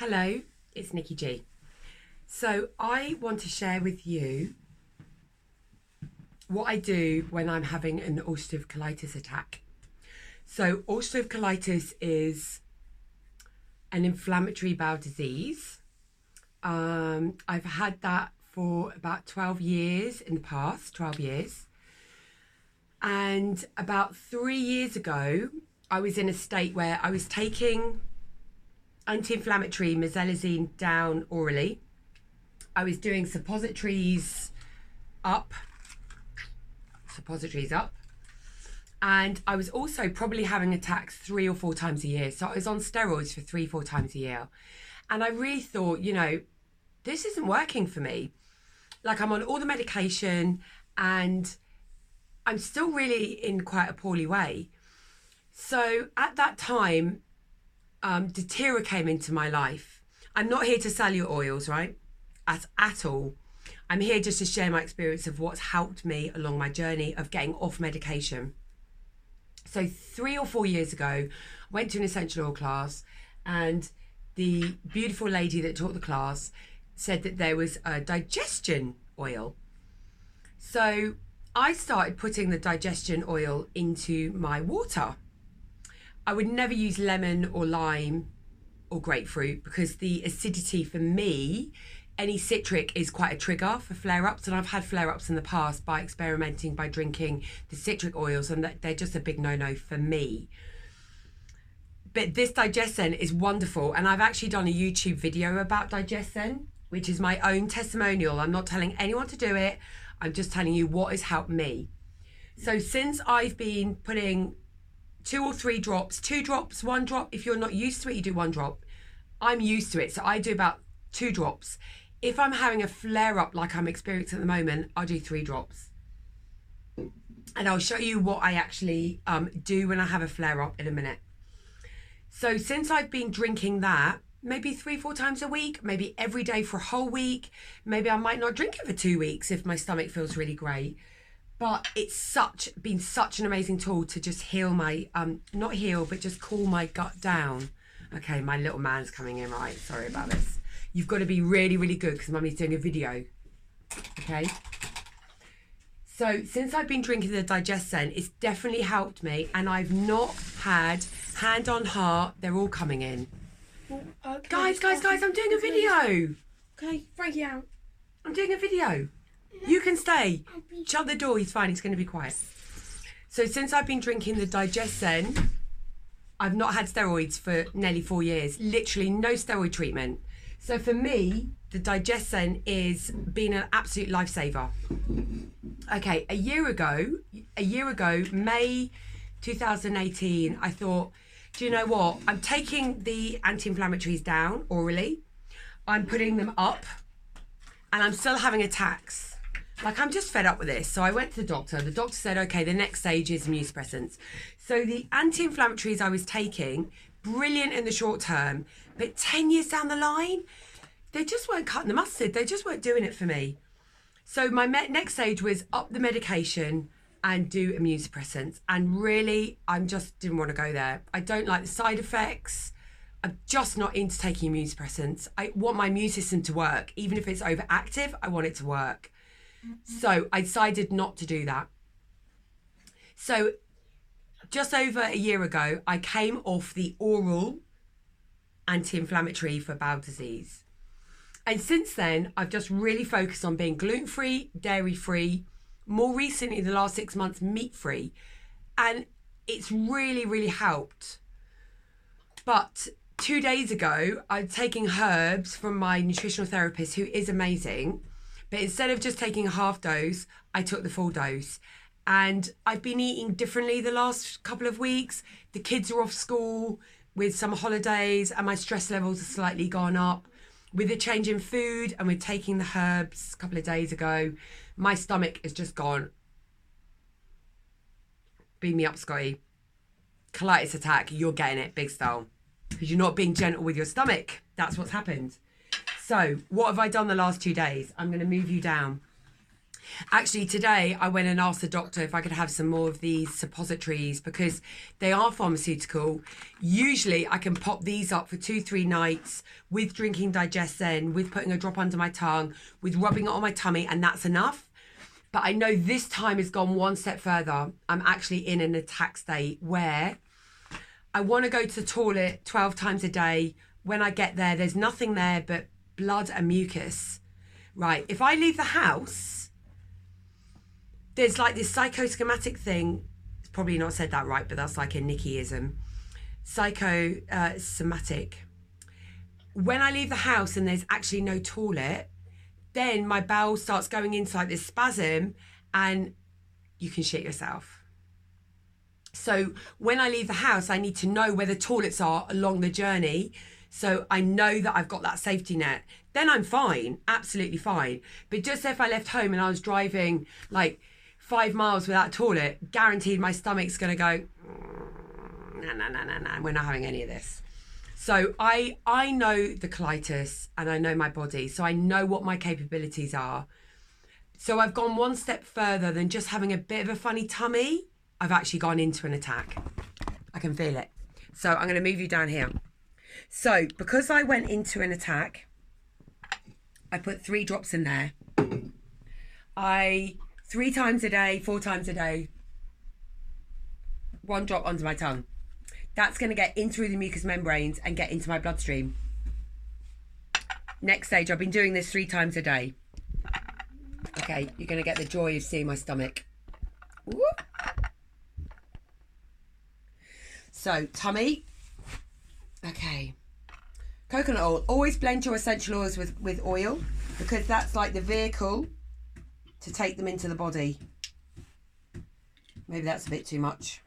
Hello, it's Nikki G. So I want to share with you what I do when I'm having an ulcerative colitis attack. So ulcerative colitis is an inflammatory bowel disease. I've had that for about 12 years in the past, 12 years. And about 3 years ago, I was in a state where I was taking anti-inflammatory mesalazine down orally. I was doing suppositories up, and I was also probably having attacks 3 or 4 times a year. So I was on steroids for 3-4 times a year. And I really thought, this isn't working for me. Like, I'm on all the medication and I'm still really in quite a poorly way. So at that time, DoTERRA came into my life. I'm not here to sell you oils, right? At all. I'm here just to share my experience of what's helped me along my journey of getting off medication. So 3 or 4 years ago, I went to an essential oil class, and the beautiful lady that taught the class said that there was a digestion oil. So I started putting the digestion oil into my water. I would never use lemon or lime or grapefruit because the acidity for me, any citric is quite a trigger for flare-ups, and I've had flare-ups in the past by experimenting by drinking the citric oils, and they're just a big no-no for me. But this Digestion is wonderful, and I've actually done a YouTube video about Digestion, which is my own testimonial. I'm not telling anyone to do it. I'm just telling you what has helped me. So since I've been putting 2 or 3 drops, 2 drops, 1 drop. If you're not used to it, you do 1 drop. I'm used to it, so I do about 2 drops. If I'm having a flare-up like I'm experiencing at the moment, I'll do 3 drops. And I'll show you what I actually do when I have a flare-up in a minute. So since I've been drinking that, maybe 3-4 times a week, maybe every day for a whole week, maybe I might not drink it for 2 weeks if my stomach feels really great. But it's been such an amazing tool to just heal my, not heal, but just cool my gut down. Okay, my little man's coming in, right? Sorry about this. You've got to be really, really good because Mummy's doing a video. Okay? So since I've been drinking the Digestion, it's definitely helped me, and I've not had, hand on heart, they're all coming in. Well, Guys, I'm doing a video. Okay, Frankie out. I'm doing a video. You can stay. Shut the door, he's fine, he's going to be quiet. So since I've been drinking the Digestion, I've not had steroids for nearly 4 years. Literally no steroid treatment. So for me, the Digestion is been an absolute lifesaver. Okay, a year ago, May 2018, I thought, do you know what? I'm taking the anti-inflammatories down orally. I'm putting them up, and I'm still having attacks. Like, I'm just fed up with this. So I went to the doctor. The doctor said, okay, the next stage is immunosuppressants. So the anti-inflammatories I was taking, brilliant in the short term, but 10 years down the line, they just weren't cutting the mustard. They just weren't doing it for me. So my next stage was up the medication and do immunosuppressants. And really, I just didn't want to go there. I don't like the side effects. I'm just not into taking immunosuppressants. I want my immune system to work. Even if it's overactive, I want it to work. So I decided not to do that. So just over a year ago, I came off the oral anti-inflammatory for bowel disease. And since then, I've just really focused on being gluten-free, dairy-free, more recently, the last 6 months, meat-free. And it's really, really helped. But 2 days ago, I'm taking herbs from my nutritional therapist, who is amazing. But instead of just taking a half dose, I took the full dose. And I've been eating differently the last couple of weeks. The kids are off school with some holidays, and my stress levels are slightly gone up. With the change in food, and with taking the herbs a couple of days ago, my stomach has just gone. Beam me up, Scotty. Colitis attack, you're getting it, big style. Because you're not being gentle with your stomach. That's what's happened. So what have I done the last 2 days? I'm going to move you down. Actually, today I went and asked the doctor if I could have some more of these suppositories because they are pharmaceutical. Usually I can pop these up for 2-3 nights with drinking Digest-N, with putting a drop under my tongue, with rubbing it on my tummy, and that's enough. But I know this time has gone one step further. I'm actually in an attack state where I want to go to the toilet 12 times a day. When I get there, there's nothing there but blood and mucus. Right, if I leave the house, there's like this psychosomatic thing. It's probably not said that right, but that's like a Nickyism. Psychosomatic. When I leave the house and there's actually no toilet, then my bowel starts going into like this spasm and you can shit yourself. So when I leave the house, I need to know where the toilets are along the journey. So I know that I've got that safety net. Then I'm fine, absolutely fine. But just if I left home and I was driving like 5 miles without a toilet, guaranteed my stomach's going to go, nah, we're not having any of this. So I know the colitis and I know my body. So I know what my capabilities are. So I've gone one step further than just having a bit of a funny tummy. I've actually gone into an attack. I can feel it. So I'm going to move you down here. So because I went into an attack, I put 3 drops in there. 3 times a day, 4 times a day, 1 drop under my tongue. That's going to get in through the mucous membranes and get into my bloodstream. Next stage, I've been doing this 3 times a day. Okay, you're going to get the joy of seeing my stomach. Woo. So, tummy. Okay. Coconut oil. Always blend your essential oils with oil because that's like the vehicle to take them into the body. Maybe that's a bit too much.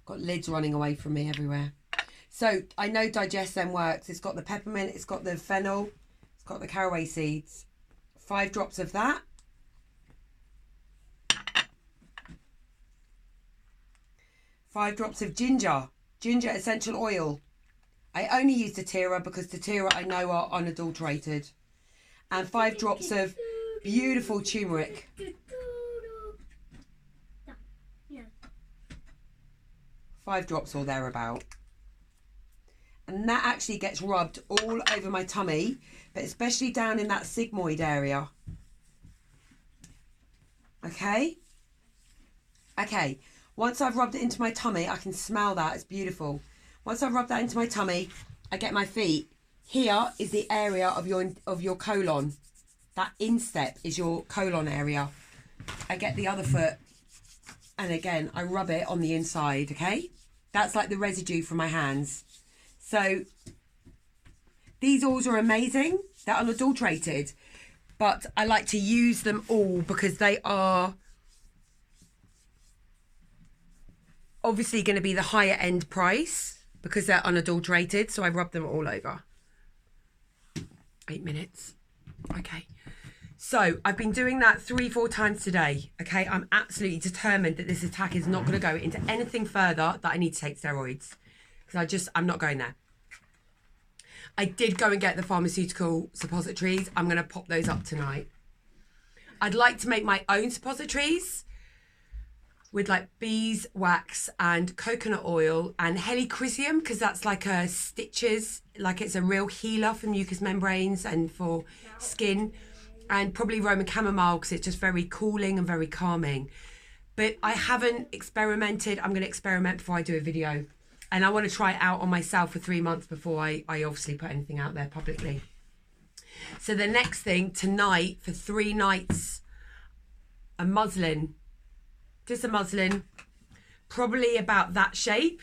Got lids running away from me everywhere. So I know Digest-N works. It's got the peppermint, it's got the fennel, it's got the caraway seeds. 5 drops of that. 5 drops of ginger essential oil. I only use DoTERRA because DoTERRA I know are unadulterated. And 5 drops of beautiful turmeric. 5 drops or thereabout. And that actually gets rubbed all over my tummy, but especially down in that sigmoid area. Okay? Okay. Once I've rubbed it into my tummy, I can smell that. It's beautiful. Once I've rubbed that into my tummy, I get my feet. Here is the area of your colon. That instep is your colon area. I get the other foot, and again, I rub it on the inside, okay? That's like the residue from my hands. So these oils are amazing. They're unadulterated, but I like to use them all because they are obviously going to be the higher end price because they're unadulterated. So I rub them all over. 8 minutes. Okay. So I've been doing that 3-4 times today. Okay. I'm absolutely determined that this attack is not going to go into anything further that I need to take steroids. Because I'm not going there. I did go and get the pharmaceutical suppositories. I'm going to pop those up tonight. I'd like to make my own suppositories with like beeswax and coconut oil and helichrysum because that's like a stitches, like it's a real healer for mucous membranes and for skin, and probably Roman chamomile because it's just very cooling and very calming. But I haven't experimented. I'm going to experiment before I do a video. And I want to try it out on myself for 3 months before I obviously put anything out there publicly. So the next thing, tonight, for 3 nights, a muslin. Just a muslin. Probably about that shape.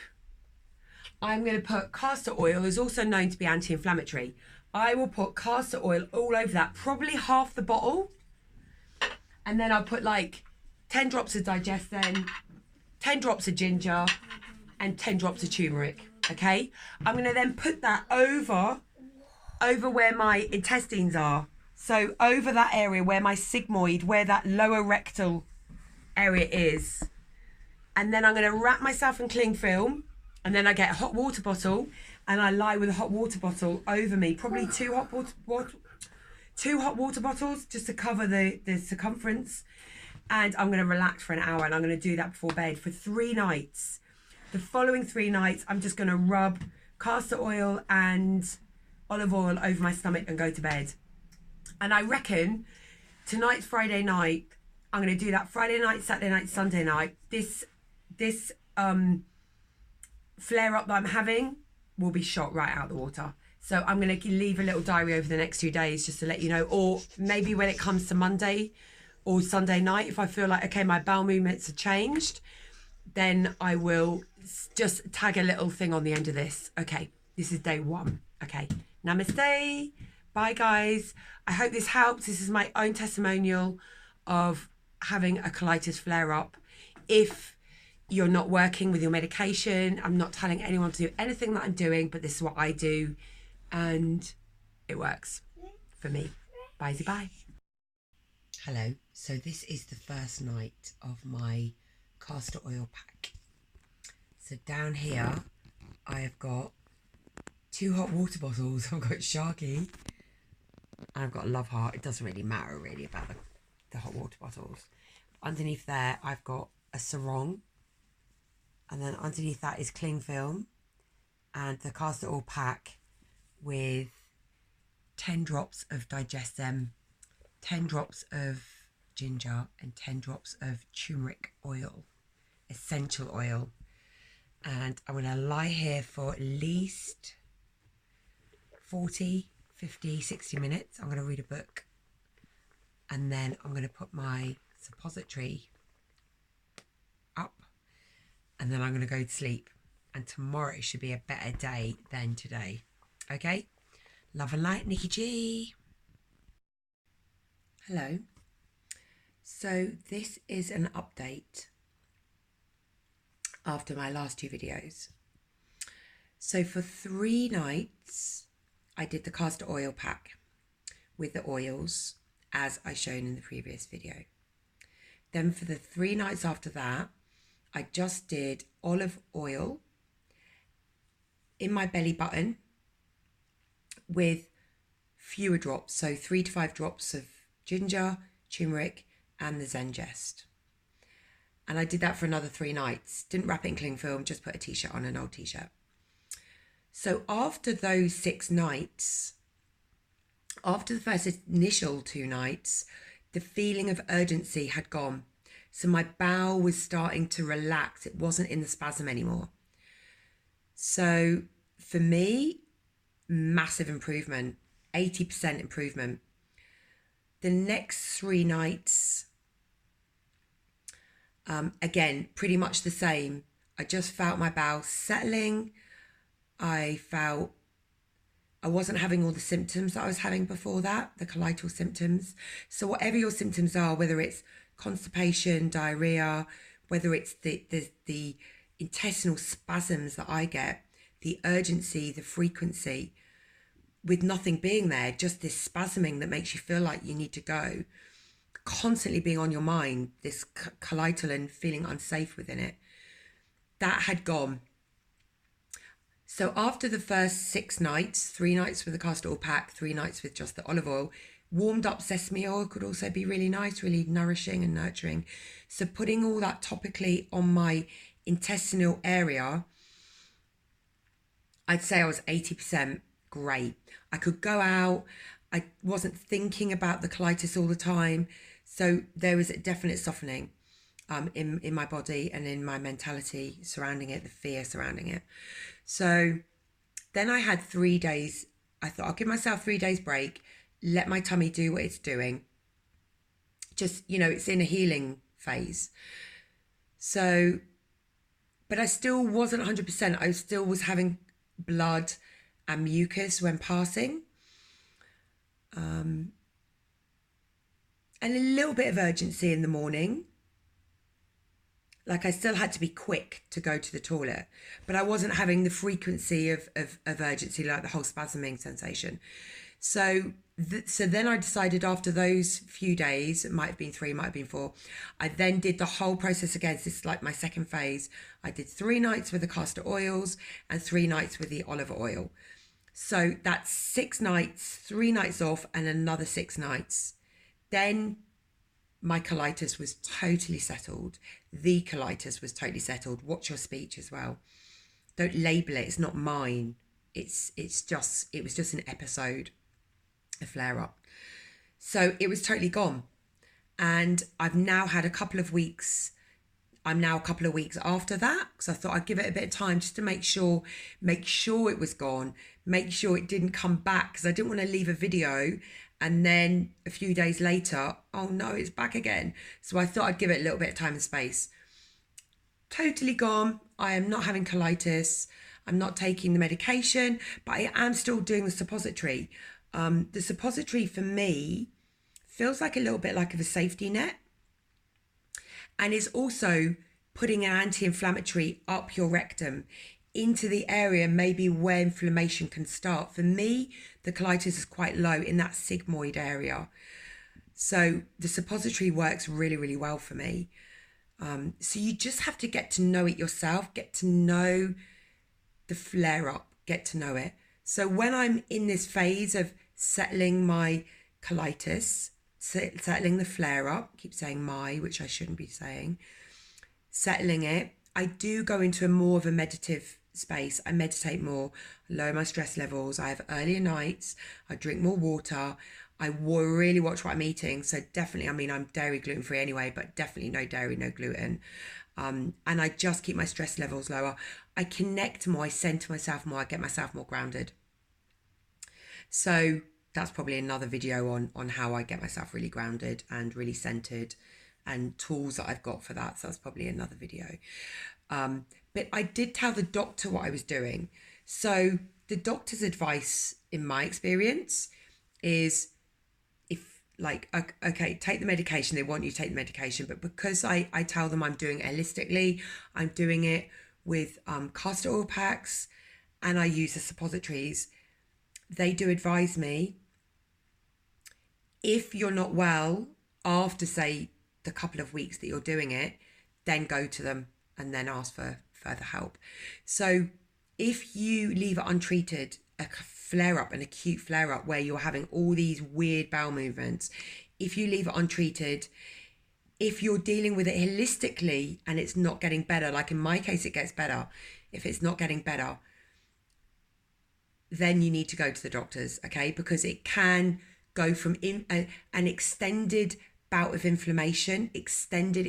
I'm going to put castor oil, is also known to be anti-inflammatory. I will put castor oil all over that, probably half the bottle. And then I'll put like 10 drops of Digest-N, 10 drops of ginger, and 10 drops of turmeric, okay? I'm going to then put that over where my intestines are. So over that area where my sigmoid, where that lower rectal area is. And then I'm going to wrap myself in cling film, and then I get a hot water bottle, and I lie with a hot water bottle over me, probably 2 2 hot water bottles just to cover the circumference. And I'm going to relax for an hour, and I'm going to do that before bed for 3 nights. The following 3 nights, I'm just going to rub castor oil and olive oil over my stomach and go to bed. And I reckon tonight's Friday night, I'm going to do that Friday night, Saturday night, Sunday night. This flare up that I'm having will be shot right out the water. So I'm going to leave a little diary over the next 2 days just to let you know, or maybe when it comes to Monday or Sunday night, if I feel like, okay, my bowel movements have changed, then I will just tag a little thing on the end of this. Okay, this is day 1. Okay, namaste. Bye, guys. I hope this helps. This is my own testimonial of having a colitis flare-up. If you're not working with your medication, I'm not telling anyone to do anything that I'm doing, but this is what I do, and it works for me. Bye. Hello. So this is the first night of my castor oil pack. So down here, I have got 2 hot water bottles. I've got Sharky, and I've got a love heart. It doesn't really matter really about the hot water bottles. Underneath there, I've got a sarong, and then underneath that is cling film and the castor oil pack with 10 drops of Digestem, 10 drops of ginger, and 10 drops of turmeric oil, essential oil. And I'm going to lie here for at least 40, 50, 60 minutes. I'm going to read a book, and then I'm going to put my suppository up, and then I'm going to go to sleep. And tomorrow should be a better day than today. Okay? Love and light, Nikki G. Hello. So this is an update after my last 2 videos. So for 3 nights, I did the castor oil pack with the oils as I shown in the previous video. Then for the 3 nights after that, I just did olive oil in my belly button with fewer drops, so 3 to 5 drops of ginger, turmeric, and the Zengest. And I did that for another 3 nights. Didn't wrap it in cling film, just put a t-shirt on, an old t-shirt. So after those 6 nights, after the first initial 2 nights, the feeling of urgency had gone. So my bowel was starting to relax. It wasn't in the spasm anymore. So for me, massive improvement, 80% improvement. The next 3 nights, again, pretty much the same. I just felt my bowel settling. I felt I wasn't having all the symptoms that I was having before that, the colital symptoms. So whatever your symptoms are, whether it's constipation, diarrhea, whether it's the intestinal spasms that I get, the urgency, the frequency, with nothing being there, just this spasming that makes you feel like you need to go, constantly being on your mind, this colital and feeling unsafe within it, that had gone. So after the first 6 nights, 3 nights with the castor oil pack, 3 nights with just the olive oil, warmed up sesame oil could also be really nice, really nourishing and nurturing. So putting all that topically on my intestinal area, I'd say I was 80% great. I could go out. I wasn't thinking about the colitis all the time. So there was a definite softening in my body and in my mentality surrounding it, the fear surrounding it. So then I had 3 days. I thought I'll give myself 3 days break, let my tummy do what it's doing. Just, it's in a healing phase. So, but I still wasn't 100%. I still was having blood and mucus when passing. And a little bit of urgency in the morning. Like I still had to be quick to go to the toilet, but I wasn't having the frequency of urgency, like the whole spasming sensation. So then I decided after those few days, it might have been 3, might have been 4, I then did the whole process again. This is like my second phase. I did 3 nights with the castor oils and 3 nights with the olive oil. So that's 6 nights, 3 nights off, and another 6 nights. Then my colitis was totally settled. The colitis was totally settled. Watch your speech as well. Don't label it. It's not mine. It was just an episode, a flare up. So it was totally gone. And I've now had a couple of weeks. I'm now a couple of weeks after that, because I thought I'd give it a bit of time just to make sure it was gone, make sure it didn't come back, because I didn't want to leave a video and then a few days later, oh no, it's back again. So I thought I'd give it a little bit of time and space. Totally gone. I am not having colitis. I'm not taking the medication, but I am still doing the suppository. The suppository for me feels like a little bit like of a safety net. And is also putting an anti-inflammatory up your rectum into the area maybe where inflammation can start. For me, the colitis is quite low in that sigmoid area. So the suppository works really, really well for me. So you just have to get to know it yourself, get to know the flare-up, get to know it. So when I'm in this phase of settling my colitis, settling the flare-up, keep saying my, which I shouldn't be saying, settling it, I do go into a more of a meditative space. I meditate more, lower my stress levels, I have earlier nights, I drink more water, I really watch what I'm eating. So definitely, I mean, I'm dairy gluten-free anyway, but definitely no dairy, no gluten. And I just keep my stress levels lower. I connect more, I center myself more, I get myself more grounded. So that's probably another video on how I get myself really grounded and really centered, and tools that I've got for that. So that's probably another video. But I did tell the doctor what I was doing. So the doctor's advice, in my experience, is okay, take the medication. They want you to take the medication. But because I tell them I'm doing it holistically, I'm doing it with castor oil packs, and I use the suppositories, they do advise me, if you're not well after, say, the couple of weeks that you're doing it, then go to them and then ask for further help. So if you leave it untreated, a flare-up, an acute flare-up where you're having all these weird bowel movements, if you leave it untreated, if you're dealing with it holistically and it's not getting better, like in my case, it gets better. If it's not getting better, then you need to go to the doctors, okay? Because it can go from an extended bout of inflammation, extended,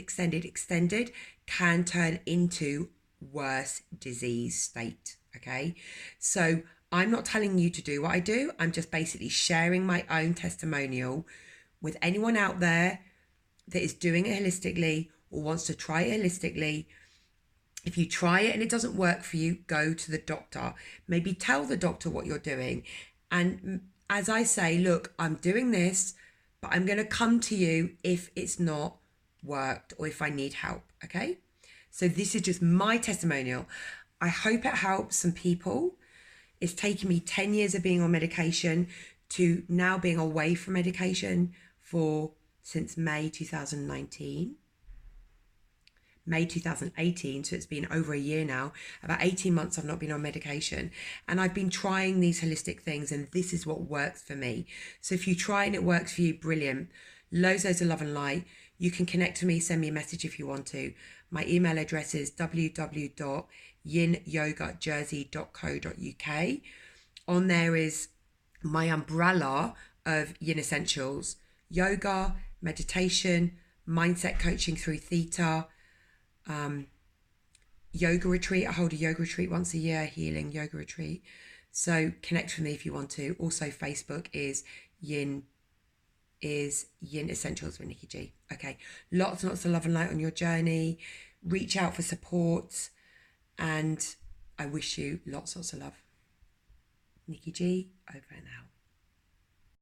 can turn into worse disease state, okay? So I'm not telling you to do what I do. I'm just basically sharing my own testimonial with anyone out there that is doing it holistically or wants to try it holistically. If you try it and it doesn't work for you, go to the doctor. Maybe tell the doctor what you're doing. And as I say, look, I'm doing this, but I'm going to come to you if it's not worked or if I need help, okay? So this is just my testimonial. I hope it helps some people. It's taken me 10 years of being on medication to now being away from medication since May 2019. May 2018, so it's been over a year now. About 18 months I've not been on medication, and I've been trying these holistic things, and this is what works for me. So if you try and it works for you, brilliant. Loads of love and light. You can connect to me, send me a message if you want to. My email address is www.yinyogajersey.co.uk. On there is my umbrella of Yin Essentials: yoga, meditation, mindset coaching through theta, yoga retreat. I hold a yoga retreat once a year, healing yoga retreat. So connect with me if you want to. Also, Facebook is Yin Essentials with Nikki G. Okay, lots and lots of love and light on your journey. Reach out for support, and I wish you lots of love. Nikki G, over and out.